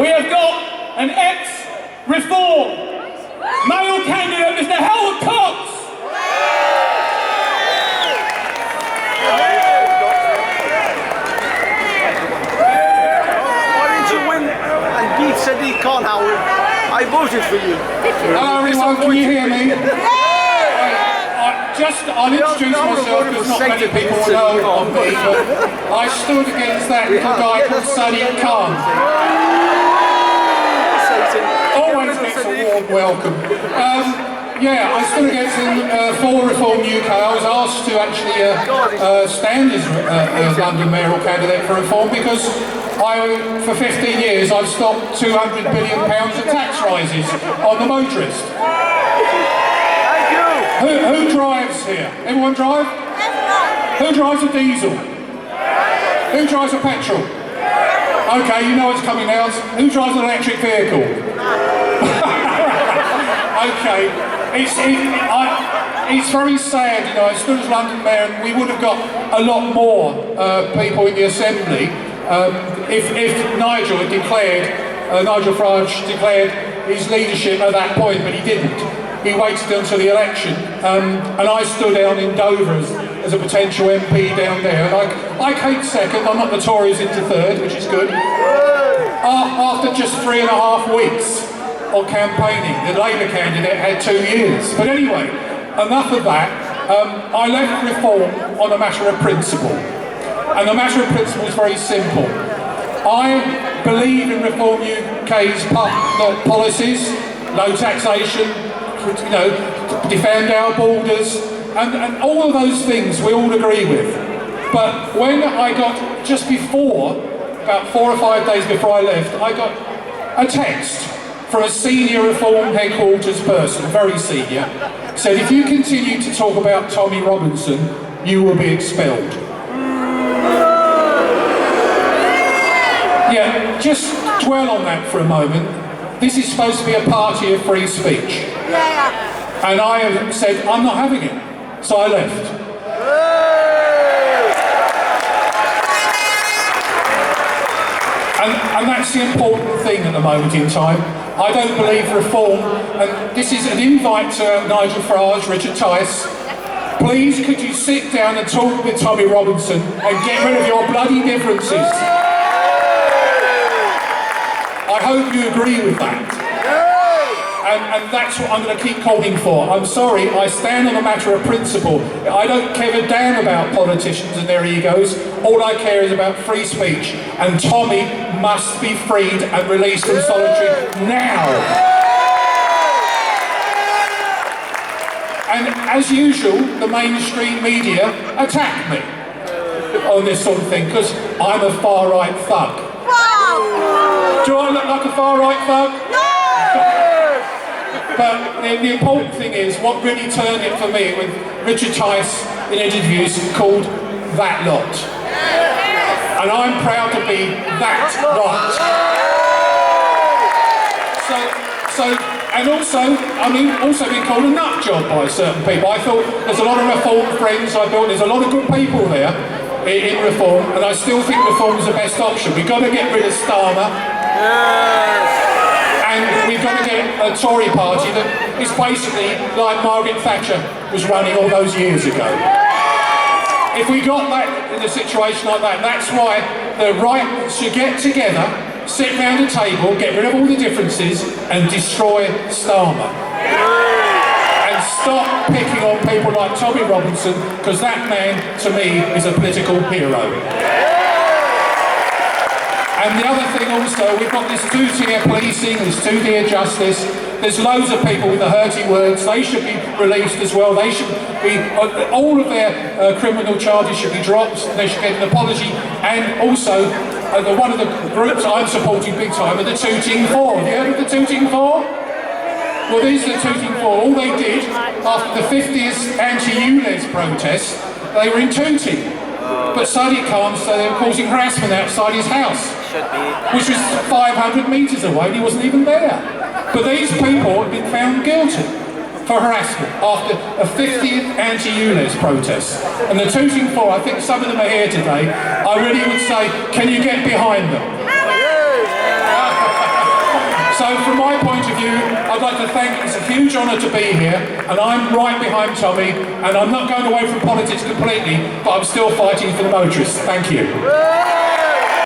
We have got an ex-reform male candidate, Mr. Howard Cox. Why didn't you win and beat Sadiq Khan, Howard? I voted for you. Hello everyone, can you hear me? I'll introduce myself because not many people know of me, but I stood against that little guy called Sadiq Khan. Always gets a warm welcome. Yeah, I stood against him for Reform UK. I was asked to actually stand as London mayoral candidate for Reform because for 15 years I've stopped £200 billion of tax rises on the motorist. Who drives here? Everyone drive? Who drives a diesel? Who drives a petrol? Okay, you know what's coming out. Who drives an electric vehicle? Okay, it's very sad, you know. I stood as London Mayor and we would have got a lot more people in the Assembly if Nigel had declared, Nigel Farage declared his leadership at that point, but he didn't. He waited until the election, and I stood down in Dover as a potential MP down there, and I came second. I'm not the Tories into third, which is good. After just 3.5 weeks of campaigning, the Labour candidate had 2 years. But anyway, enough of that. I left Reform on a matter of principle, and the matter of principle is very simple. I believe in Reform UK's policies, low taxation, you know, defend our borders, and all of those things we all agree with. But when I got, just before, about 4 or 5 days before I left, I got a text from a senior Reform headquarters person, very senior, said, if you continue to talk about Tommy Robinson, you will be expelled. Yeah, just dwell on that for a moment. This is supposed to be a party of free speech. And I have said, I'm not having it. So I left. And that's the important thing at the moment in time. I don't believe Reform, and this is an invite to Nigel Farage, Richard Tice. Please could you sit down and talk with Tommy Robinson and get rid of your bloody differences. I hope you agree with that. And that's what I'm going to keep calling for. I'm sorry, I stand on a matter of principle. I don't care a damn about politicians and their egos. All I care is about free speech. And Tommy must be freed and released from solitary now. And as usual, the mainstream media attack me on this sort of thing, because I'm a far-right thug. Do I look like a far-right thug? But the important thing is, what really turned it for me with Richard Tice in interviews called that lot. And I'm proud to be that lot. And also, I mean, also being called a nut job by certain people. I thought there's a lot of Reform friends I built, there's a lot of good people there in Reform, and I still think Reform is the best option. We've got to get rid of Starmer. And we've got to get a Tory party that is basically like Margaret Thatcher was running all those years ago. If we got that in a situation like that, that's why the right should get together, sit round a table, get rid of all the differences and destroy Starmer. And stop picking on people like Tommy Robinson, because that man, to me, is a political hero. And the other thing also, we've got this two-tier policing, this two-tier justice. There's loads of people with the hurty words. They should be released as well. They should be, all of their criminal charges should be dropped. They should get an apology. And also, one of the groups I'm supporting big time are the Tooting Four. Have you heard of the Tooting Four? Well, these are the Tooting Four. All they did after the 50th anti-ULEZ protest, they were in Tooting. But Sadiq Khan said they were causing harassment outside his house, which was 500 metres away, and he wasn't even there. But these people have been found guilty for harassment after a 50th anti-ULEZ protest. And the Tooting Four, I think some of them are here today, I really would say, can you get behind them? So from my point of view, I'd like to thank, it's a huge honour to be here, and I'm right behind Tommy, and I'm not going away from politics completely, but I'm still fighting for the motorists. Thank you.